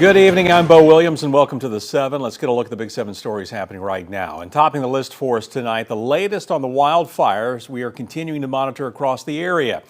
Good evening, I'm Bo Williams and welcome to the 7. Let's get a look at the big 7 stories happening right now. And topping the list for us tonight, the latest on the wildfires we are continuing to monitor across the area.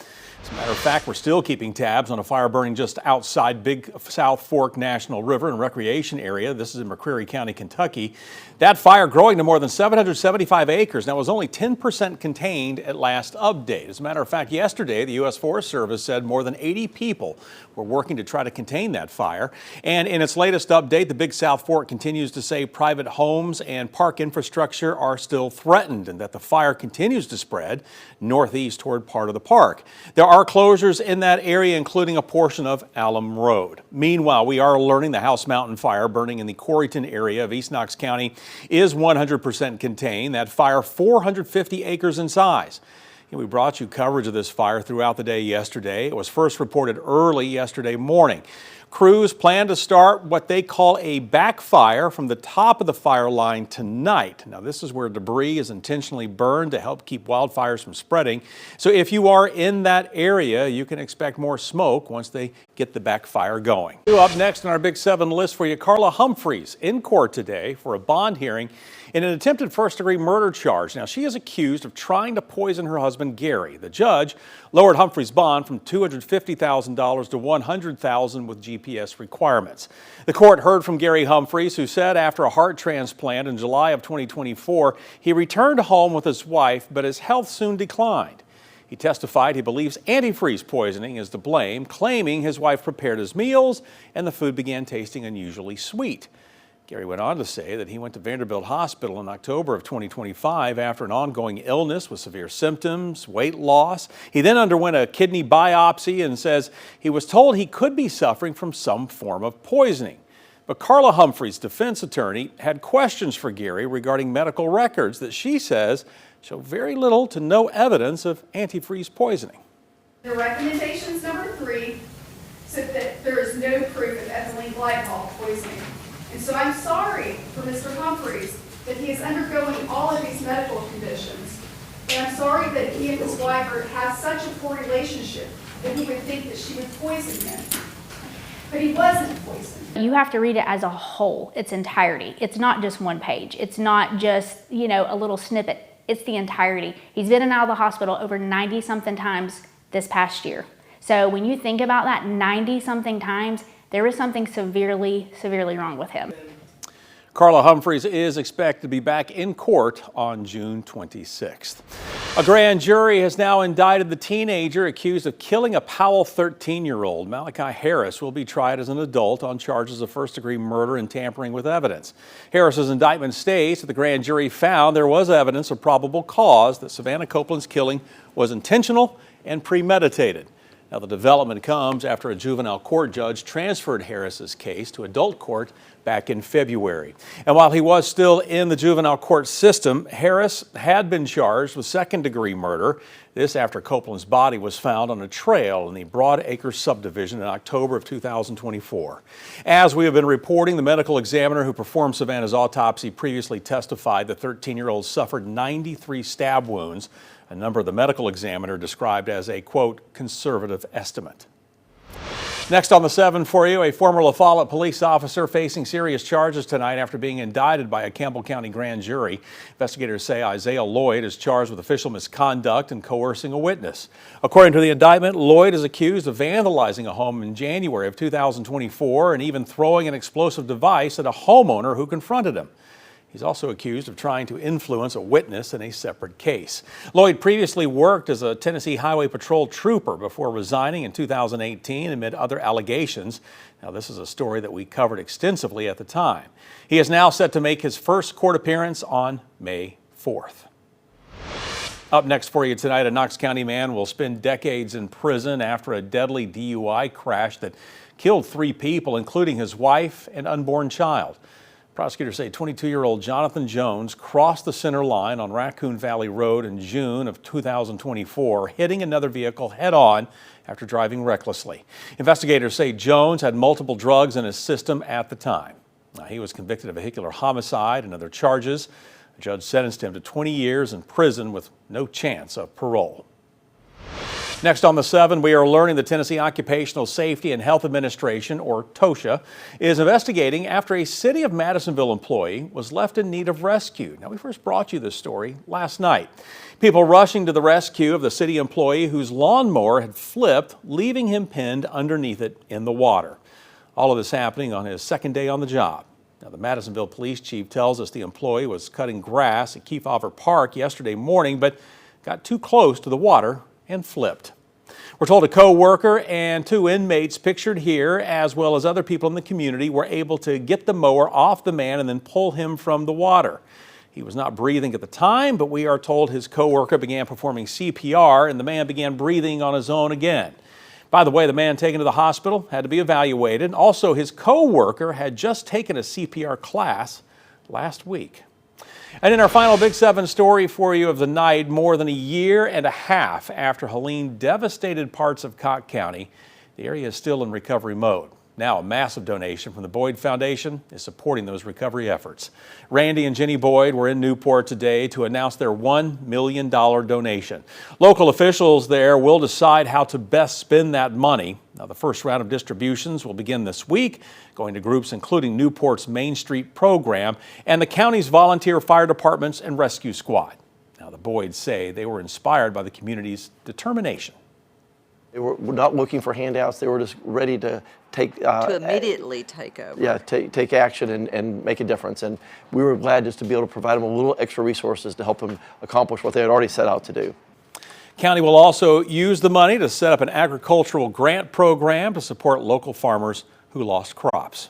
As a matter of fact, we're still keeping tabs on a fire burning just outside Big South Fork National River and Recreation Area. This is in McCreary County, Kentucky. That fire growing to more than 775 acres. Now, it was only 10% contained at last update. As a matter of fact, yesterday, the U.S. Forest Service said more than 80 people were working to try to contain that fire. And in its latest update, the Big South Fork continues to say private homes and park infrastructure are still threatened and that the fire continues to spread northeast toward part of the park. There are closures in that area, including a portion of Alum Road. Meanwhile, we are learning the House Mountain fire burning in the Corryton area of East Knox County is 100% contained. That fire 450 acres in size. We brought you coverage of this fire throughout the day yesterday. It was first reported early yesterday morning. Crews plan to start what they call a backfire from the top of the fire line tonight. Now, this is where debris is intentionally burned to help keep wildfires from spreading. So if you are in that area, you can expect more smoke once they get the backfire going. Up next on our Big 7 list for you, Carla Humphreys in court today for a bond hearing in an attempted first-degree murder charge. Now, she is accused of trying to poison her husband, Gary. The judge lowered Humphreys' bond from $250,000 to $100,000 with GPS requirements. The court heard from Gary Humphreys, who said after a heart transplant in July of 2024, he returned home with his wife, but his health soon declined. He testified he believes antifreeze poisoning is to blame, claiming his wife prepared his meals and the food began tasting unusually sweet. Gary went on to say that he went to Vanderbilt Hospital in October of 2025 after an ongoing illness with severe symptoms, weight loss. He then underwent a kidney biopsy and says he was told he could be suffering from some form of poisoning. But Carla Humphreys' defense attorney had questions for Gary regarding medical records that she says show very little to no evidence of antifreeze poisoning. The recommendations number 3 said that there is no proof of ethylene glycol poisoning. And so I'm sorry for Mr. Humphreys that he is undergoing all of these medical conditions. And I'm sorry that he and his wife have such a poor relationship that he would think that she would poison him. But he wasn't poisoned. You have to read it as a whole, its entirety. It's not just one page. It's not just, a little snippet. It's the entirety. He's been in and out of the hospital over 90-something times this past year. So when you think about that 90-something times, there is something severely wrong with him. Carla Humphreys is expected to be back in court on June 26th. A grand jury has now indicted the teenager accused of killing a Powell 13-year-old. Malachi Harris will be tried as an adult on charges of first-degree murder and tampering with evidence. Harris's indictment states that the grand jury found there was evidence of probable cause that Savannah Copeland's killing was intentional and premeditated. Now, the development comes after a juvenile court judge transferred Harris's case to adult court back in February. And while he was still in the juvenile court system, Harris had been charged with second-degree murder. This after Copeland's body was found on a trail in the Broadacre subdivision in October of 2024. As we have been reporting, the medical examiner who performed Savannah's autopsy previously testified the 13-year-old suffered 93 stab wounds, a number the medical examiner described as a, quote, conservative estimate. Next on the 7 for you, a former LaFollette police officer facing serious charges tonight after being indicted by a Campbell County grand jury. Investigators say Isaiah Lloyd is charged with official misconduct and coercing a witness. According to the indictment, Lloyd is accused of vandalizing a home in January of 2024 and even throwing an explosive device at a homeowner who confronted him. He's also accused of trying to influence a witness in a separate case. Lloyd previously worked as a Tennessee Highway Patrol trooper before resigning in 2018 amid other allegations. Now, this is a story that we covered extensively at the time. He is now set to make his first court appearance on May 4th. Up next for you tonight, a Knox County man will spend decades in prison after a deadly DUI crash that killed 3 people, including his wife and unborn child. Prosecutors say 22-year-old Jonathan Jones crossed the center line on Raccoon Valley Road in June of 2024, hitting another vehicle head-on after driving recklessly. Investigators say Jones had multiple drugs in his system at the time. Now, he was convicted of vehicular homicide and other charges. The judge sentenced him to 20 years in prison with no chance of parole. Next on the 7, we are learning the Tennessee Occupational Safety and Health Administration, or TOSHA, is investigating after a City of Madisonville employee was left in need of rescue. Now, we first brought you this story last night. People rushing to the rescue of the city employee whose lawnmower had flipped, leaving him pinned underneath it in the water. All of this happening on his second day on the job. Now, the Madisonville police chief tells us the employee was cutting grass at Kefauver Park yesterday morning, but got too close to the water and flipped. We're told a co-worker and 2 inmates pictured here, as well as other people in the community, were able to get the mower off the man and then pull him from the water. He was not breathing at the time, but we are told his co-worker began performing CPR and the man began breathing on his own again. By the way, the man taken to the hospital had to be evaluated. Also, his co-worker had just taken a CPR class last week. And in our final Big 7 story for you of the night, more than a year and a half after Helene devastated parts of Cocke County, the area is still in recovery mode. Now, a massive donation from the Boyd Foundation is supporting those recovery efforts. Randy and Jenny Boyd were in Newport today to announce their $1 million donation. Local officials there will decide how to best spend that money. Now, the first round of distributions will begin this week, going to groups including Newport's Main Street program and the county's volunteer fire departments and rescue squad. Now, the Boyds say they were inspired by the community's determination. They were not looking for handouts. They were just ready to take to immediately take over. Yeah, take action and make a difference. And we were glad just to be able to provide them a little extra resources to help them accomplish what they had already set out to do. County will also use the money to set up an agricultural grant program to support local farmers who lost crops.